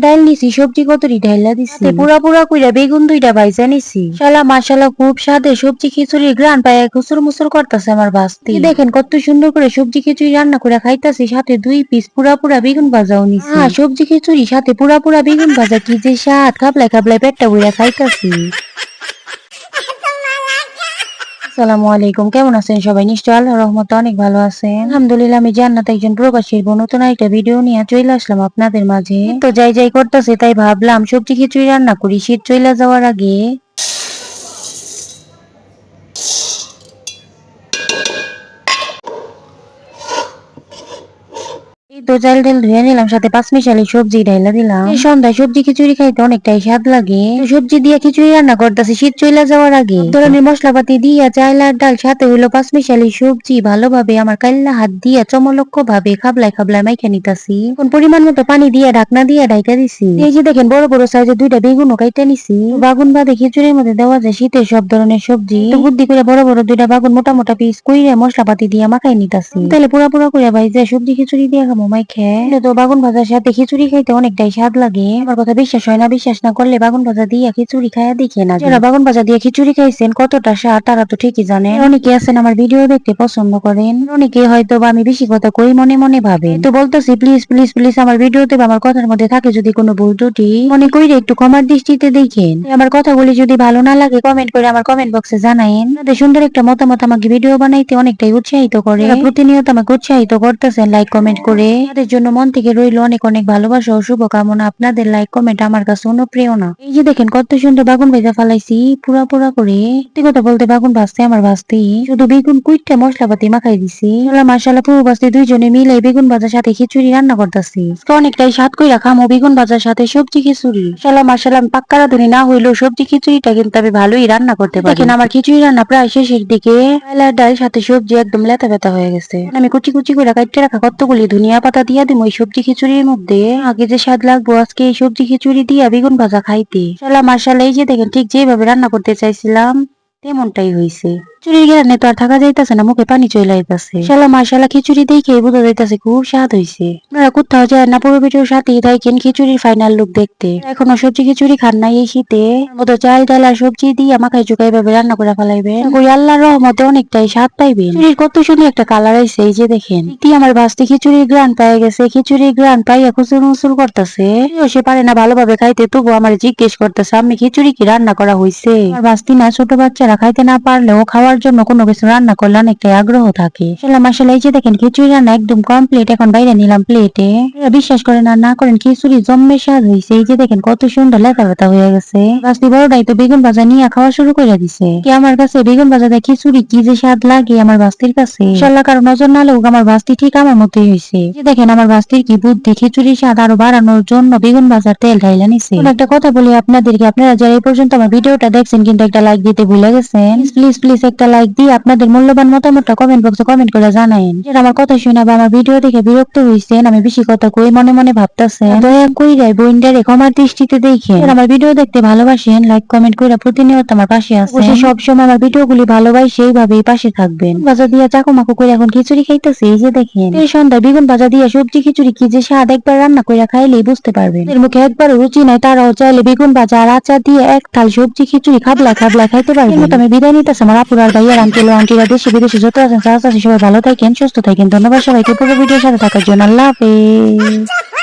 ডাল নিছি, সবজি কতরি ঢাইলা দিছি, পুরা পুরা কইরা বেগুন দুইটা ভাইজা নিছি। শালা মাশাআল্লাহ খুব স্বাদে সবজি খিচুড়ির গ্রান পায় খুসুর মুসুর করতেছে আমার ভাস্তি। দেখেন কত সুন্দর করে সবজি খিচুড়ি রান্না করে খাইতাছি, সাথে 2 পিস পুরা পুরা বেগুন ভাজাও নিছি। সবজি খিচুড়ি সাথে পুরা পুরা বেগুন ভাজা কি যে স্বাদ, খাবলাই খাবলাই পেটটা ভইরা খাইতাছি। আসসালামু আলাইকুম, কেমন আছেন সবাই? নিশ্চয় আল্লাহর রহমতে অনেক ভালো আছেন। আলহামদুলিল্লাহ, আমি জান্নাত একজন প্রবাসীর বোন, নতুন একটা ভিডিও নিয়ে চলে আসলাম আপনাদের মাঝে। তো যাই যাই করতেছে তাই ভাবলাম সবজি খিচুড়ি রান্না করি শীত চলে যাওয়ার আগে। এই তো চাল ডাল ধুয়ে নিলাম, সাথে পাঁচমিশালি সবজি ঢাইলা দিলাম। এই সন্ধ্যায় সবজি খিচুড়ি খাইতে অনেকটাই স্বাদ লাগে। সবজি দিয়ে খিচুড়ি রান্না করতেছি শীত চলে যাওয়ার আগে। ধরনের মশলাপাতি দিয়া চাল আর ডাল, সাথে হইলো পাঁচমিশালি সবজি ভালোভাবে আমার কাল্লা হাত দিয়া চমলক্ষ ভাবে খাবলাই খাবলাই মাইখা নিতাছি। কোন পরিমাণ মতো পানি দিয়া ঢাকনা দিয়া ঢাইকা দিছি। এই যে দেখেন বড় বড় সাইজের 2টা বেগুনও কাইটা নিছি। বাগুন বাদে খিচুড়ির মধ্যে দেওয়া যায় শীতের সব ধরনের সবজি। তো বুদ্ধি করে বড় বড় 2টা বাগুন মোটা মোটা পিস কইরা মশলাপাতি দিয়া মাখাই নিতাছি। তাহলে পুরা পুরা করে ভাইজা সবজি খিচুড়ি দিয়া খাবো মাইখা। তো বাগুন ভাজার সাথে খিচুড়ি খাইতে অনেকটাই স্বাদ লাগে। আমার কথা বিশ্বাস হয় না, বিশ্বাস না করলে বাগুন ভাজা দিয়া খিচুড়ি খাইয়া দেখে না। যারা বাগুন ভাজা দিয়ে খিচুড়ি খাইছেন কতটা স্বাদ তারা তো ঠিকই জানেন। অনেকে আছেন আমার ভিডিও দেখতে পছন্দ করেন, অনেকে হয়তো বা আমি বেশি কথা কই মনে মনে ভাবেন। তো বলতেছি প্লিজ প্লিজ প্লিজ আমার ভিডিওতে বা আমার কথার মধ্যে থাকে যদি কোনো ভুল ত্রুটি মনে কইরে একটু ক্ষমার দৃষ্টিতে দেখেন। আমার কথাগুলি যদি ভালো না লাগে কমেন্ট করে আমার কমেন্ট বক্সে জানাইন। তাদের সুন্দর একটা মতামত আমাকে ভিডিও বানাইতে অনেকটাই উৎসাহিত করে। প্রতিনিয়ত আমাকে উৎসাহিত করতেছেন লাইক কমেন্ট করে, তাদের জন্য মন থেকে রইল অনেক অনেক ভালোবাসা ও শুভকামনা। আপনাদের লাইক কমেন্ট আমার কাছে অনুপ্রেরণা। এই যে দেখেন কত সুন্দর বাগুন ভেজা ফালাইছি পুরা পুরা করে। সত্যি কথা বলতে বাগুন ভাজতে আমার ভাজতে শুধু বেগুন কুইটটা মশলাপাতি মাখাই দিছি। মাশাআল্লাহ পুরো ভাজতে দুইজনে মিলে বেগুন ভাজার সাথে খিচুড়ি রান্না করতেছি। অনেকটাই স্বাদ কইরা খামো বেগুন ভাজার সাথে সবজি খিচুড়ি। মাশাআল্লাহ আমি পাক্কা রাঁধুনি না হইলেও সবজি খিচুড়িটা কিন্তু আমি ভালোই রান্না করতে পারি। দেখেন আমার খিচুড়ি রান্না প্রায় শেষের দিকে। চাল আর ডাল সাথে সবজি একদম লেতা বেতা হয়ে গেছে। আমি কুচি কুচি করে কাটতে রাখা কতগুলি ধনিয়া পাতা দিয়া দিম ওই সবজি খিচুড়ির মধ্যে। আগে যে স্বাদ লাগবো আজকে এই সবজি খিচুড়ি দিয়া বেগুন ভাজা খাইতে। মাশাআল্লাহ এই যে দেখেন ঠিক যেভাবে রান্না করতে চাইছিলাম তেমনটাই হইছে। খিচুড়ির ঘ্রাণে তো আর থাকা যাইতাছে না, মুখে পানি চলে আইতাছে। মাশাআল্লাহ খিচুড়ি দেখে বোঝা যাইতাছে খুব স্বাদ হইছে। আপনারা কোথাও যায় না পুরো ভিডিওর সাথেই থাকেন খিচুড়ির ফাইনাল লুক দেখতে। এখনো সবজি খিচুড়ি খান নাই এই শীতে, মতো চাল ডাল আর সবজি দিয়ে মাখাই চুকাই ভাবে রান্না করে ফেলাইবেন। ওই আল্লাহর রহমতে অনেকটাই স্বাদ পাইবেন। খিচুড়ির কত সুন্দর একটা কালার আইছে এই যে দেখেন। আমার ভাস্তি খিচুড়ির গ্রান পেয়ে গেছে, খিচুড়ির গ্রান পাইয়া খুচুর মুচুর করতেছে। সে পারে না ভালোভাবে খাইতে, তবু আমার জিজ্ঞেস করতেছে আমি খিচুড়ি কি রান্না করা হইছে। আমার ভাস্তি না ছোট বাচ্চারা খাইতে না পারলেও খাওয়ার জন্য কোনো কিছু রান্না করলে অনেকটাই আগ্রহ থাকে। মাশাআল্লাহ এই যে দেখেন খিচুড়ি রান্না একদম কমপ্লিট, এখন বাইরে নিলাম প্লেটে। বিশ্বাস করেন আর না করেন খিচুড়ি জম্মে স্বাদ হইছে। এই যে দেখেন কত সুন্দর লেতা বেতা হয়ে গেছে। ভাস্তি বড়টাই তো বেগুন ভাজা নিয়ে খাওয়া শুরু করে দিছে। কি আমার কাছে বেগুন ভাজা দিয়ে খিচুড়ি কি যে স্বাদ লাগে আমার ভাস্তির কাছে। ইনশাআল্লাহ কারো নজর না লাগুক, আমার ভাস্তি ঠিক আমার মতোই হইছে। যে দেখেন আমার ভাস্তির কি বুদ্ধি, খিচুড়ির স্বাদ আরো বাড়ানোর জন্য বেগুন ভাজার তেল ঢাইলা নিছে। একটা কথা বলি আপনাদেরকে, আপনারা যারা এই পর্যন্ত আমার ভিডিওটা দেখছেন কিন্তু একটা লাইক দিতে ভুলে গেছেন। প্লিজ প্লিজ একটা লাইক দিয়ে আপনাদের মূল্যবান মতামতটা কমেন্ট বক্সে কমেন্ট করে জানাইন। যারা আমার কথা শুনে বা আমার ভিডিও দেখে বিরক্ত হইছেন, আমি বেশি কথা কই মনে মনে ভাবতাছেন, দয়া কইরা বোনটারে ক্ষমার দৃষ্টিতে দেখেন। আমার ভিডিও দেখতে ভালোবাসেন, লাইক কমেন্ট কইরা প্রতিনিয়ত আমার পাশে আছেন। সব সময় আমার ভিডিওগুলি ভালোবাসে এইভাবেই পাশে থাকবেন। ভাজা দিয়া চাকুমাকু করে এখন খিচুড়ি খাইতেছে এই যে দেখেন। এই সন্ধ্যায় বেগুন ভাজা দিয়া সবজি খিচুড়ি কি যে স্বাদ, একবার রান্না কইরা খাইলেই বুঝতে পারবেন। এর মুখে একবার রুচি নাই তারাও চাইলে বেগুন ভাজা আর আচার দিয়ে এক থাল সবজি খিচুড়ি খাবলা খাবলা খাইতে পারবেন। আমি বিদায় নিতেছি। আমার আপুর আর ভাইয়ার আঙ্কেল ও আন্টিরা দেশে বিদেশে যত আছেন সবাই ভালো থাকেন, সুস্থ থাকেন। ধন্যবাদ সবাইকে পুরো ভিডিওর সাথে থাকার জন্য। আল্লাহ হাফেজ।